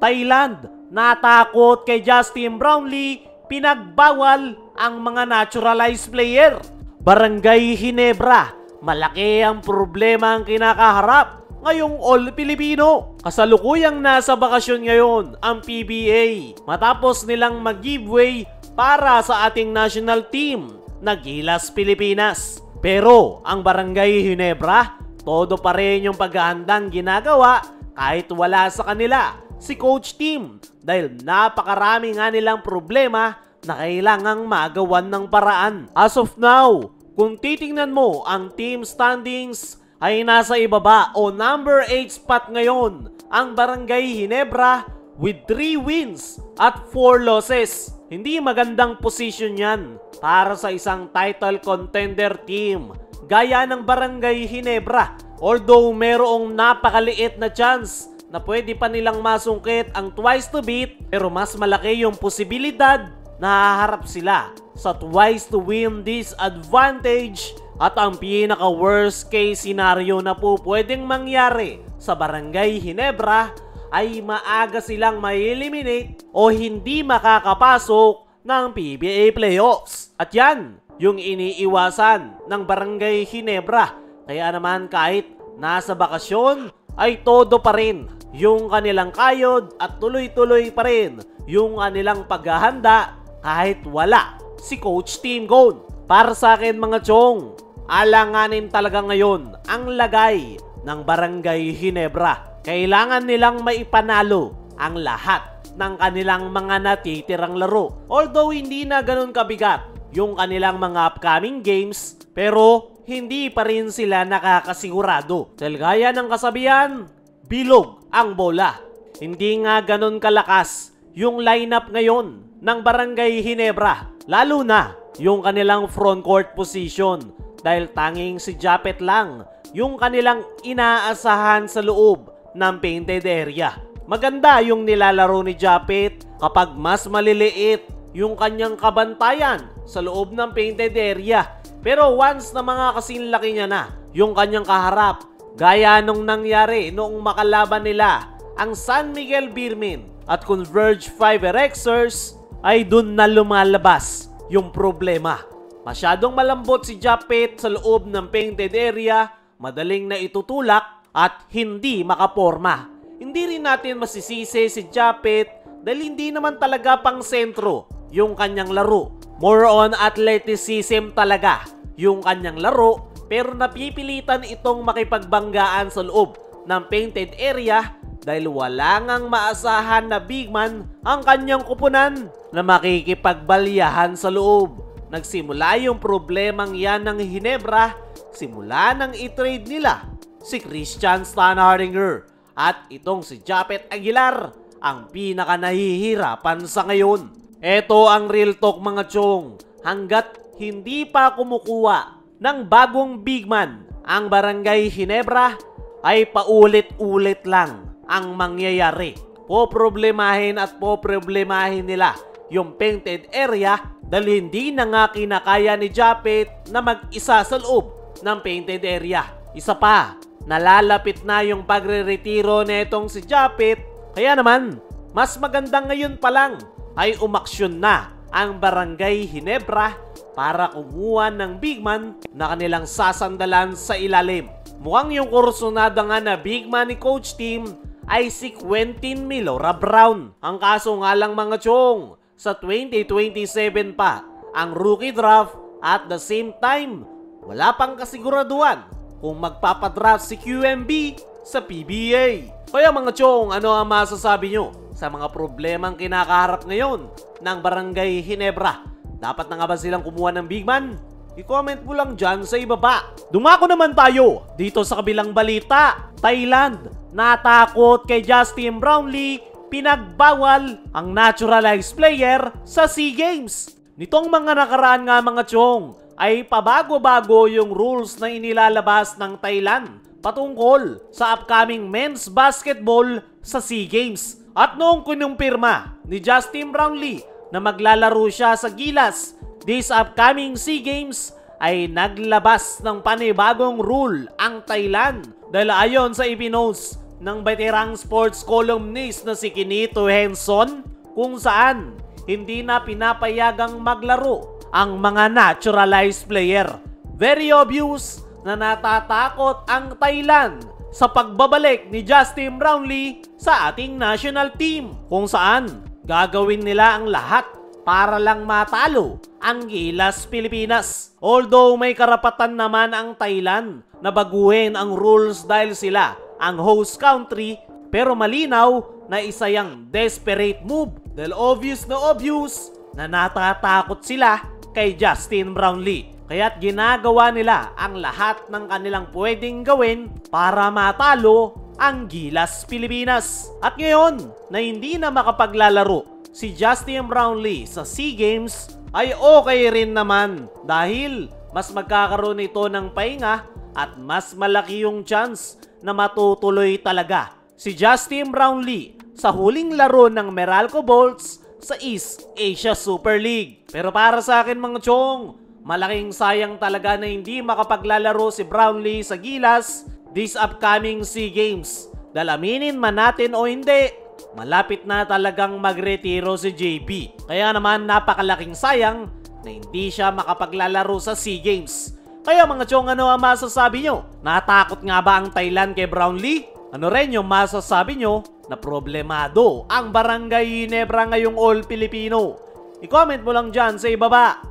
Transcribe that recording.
Thailand, natakot kay Justin Brownlee, pinagbawal ang mga naturalized player. Barangay Ginebra, malaki ang problema ang kinakaharap ngayong All Filipino. Kasalukuyang nasa bakasyon ngayon ang PBA matapos nilang mag-giveaway para sa ating national team na Gilas Pilipinas. Pero ang Barangay Ginebra, todo pa rin yung paghahandang ginagawa kahit wala sa kanila si Coach Team dahil napakarami nga nilang problema na kailangang magawan ng paraan. As of now, kung titingnan mo ang team standings ay nasa ibaba o number 8 spot ngayon ang Barangay Ginebra with 3 wins at 4 losses. Hindi magandang position yan para sa isang title contender team gaya ng Barangay Ginebra. Although merong napakaliit na chance na pwede pa nilang masungkit ang twice to beat, pero mas malaki yung posibilidad na haharap sila sa twice to win disadvantage. At ang pinaka worst case scenario na po pwedeng mangyari sa Barangay Ginebra ay maaga silang ma-eliminate o hindi makakapasok ng PBA playoffs. At yan yung iniiwasan ng Barangay Ginebra. Kaya naman kahit nasa bakasyon ay todo pa rin yung kanilang kayod at tuloy-tuloy pa rin yung kanilang paghahanda kahit wala si Coach Team Gold. Para sa akin mga chong, alanganin talaga ngayon ang lagay ng Barangay Ginebra. Kailangan nilang maipanalo ang lahat ng kanilang mga natitirang laro. Although hindi na ganun kabigat yung kanilang mga upcoming games, pero hindi pa rin sila nakakasigurado. Dahil gaya ng kasabihan, bilog ang bola. Hindi nga ganun kalakas yung lineup ngayon ng Barangay Ginebra. Lalo na yung kanilang front court position. Dahil tanging si Japet lang yung kanilang inaasahan sa loob ng painted area. Maganda yung nilalaro ni Japet kapag mas maliliit yung kanyang kabantayan sa loob ng painted area. Pero once na mga kasinlaki niya na yung kanyang kaharap, gaya nung nangyari noong makalaban nila ang San Miguel Beermen at Converge 5 Rexers, ay dun na lumalabas yung problema. Masyadong malambot si Japet sa loob ng painted area, madaling na itutulak at hindi makaporma. Hindi rin natin masisisi si Japet dahil hindi naman talaga pang sentro yung kanyang laro. More on athleticism talaga yung kanyang laro, pero napipilitan itong makipagbanggaan sa loob ng painted area dahil wala ngang maasahan na big man ang kanyang kupunan na makikipagbalyahan sa loob. Nagsimula yung problemang yan ng Ginebra simula nang i-trade nila si Christian Stanhardinger at itong si Japet Aguilar ang pinaka nahihirapan sa ngayon. Ito ang real talk mga chong, hanggat hindi pa kumukuha ng bagong big man ang Barangay Ginebra ay paulit-ulit lang ang mangyayari. Poproblemahin at poproblemahin nila yung painted area dahil hindi na nga kinakaya ni Japet na mag-isa sa loob ng painted area. Isa pa, nalalapit na yung pagre-retiro netong si Japet, kaya naman mas maganda ngayon pa lang ay umaksyon na ang Barangay Ginebra para kumuha ng big man na kanilang sasandalan sa ilalim. Mukhang yung kursunada nga na big man ni Coach Team ay si Quentin Milora Brown. Ang kaso nga lang mga chong, sa 2027 pa ang rookie draft at the same time wala pang kasiguraduhan kung magpapadraft si QMB sa PBA. Kaya mga chong, ano ang masasabi nyo sa mga problemang kinakaharap ngayon ng Barangay Ginebra? Dapat na nga ba silang kumuha ng big man? I-comment mo lang dyan sa ibaba. Dumako naman tayo dito sa kabilang balita. Thailand, natakot kay Justin Brownlee, pinagbawal ang naturalized player sa SEA Games. Nitong mga nakaraan nga mga chong, ay pabago-bago yung rules na inilalabas ng Thailand patungkol sa upcoming men's basketball sa SEA Games. At noong kinumpirma ni Justin Brownlee na maglalaro siya sa Gilas this upcoming SEA Games, ay naglabas ng panibagong rule ang Thailand dahil ayon sa ipinost ng veterang sports columnist na si Kinito Henson kung saan hindi na pinapayagang maglaro ang mga naturalized player. Very obvious na natatakot ang Thailand sa pagbabalik ni Justin Brownlee sa ating national team kung saan gagawin nila ang lahat para lang matalo ang Gilas Pilipinas. Although may karapatan naman ang Thailand na baguhin ang rules dahil sila ang host country, pero malinaw na isa yang desperate move dahil obvious na natatakot sila kay Justin Brownlee. Kaya't ginagawa nila ang lahat ng kanilang pwedeng gawin para matalo ang Gilas Pilipinas. At ngayon na hindi na makapaglalaro si Justin Brownlee sa SEA Games ay okay rin naman dahil mas magkakaroon ito ng pahinga at mas malaki yung chance na matutuloy talaga si Justin Brownlee sa huling laro ng Meralco Bolts sa East Asia Super League. Pero para sa akin mga chong, malaking sayang talaga na hindi makapaglalaro si Brownlee sa Gilas this upcoming SEA Games. Dahil aminin man natin o hindi, malapit na talagang magretiro si JB. Kaya naman napakalaking sayang na hindi siya makapaglalaro sa SEA Games. Kaya mga chong, ano ang masasabi nyo? Natakot nga ba ang Thailand kay Brownlee? Ano rin yung masasabi nyo na problemado ang Barangay Ginebra ngayong All Filipino? I-comment mo lang dyan sa ibaba.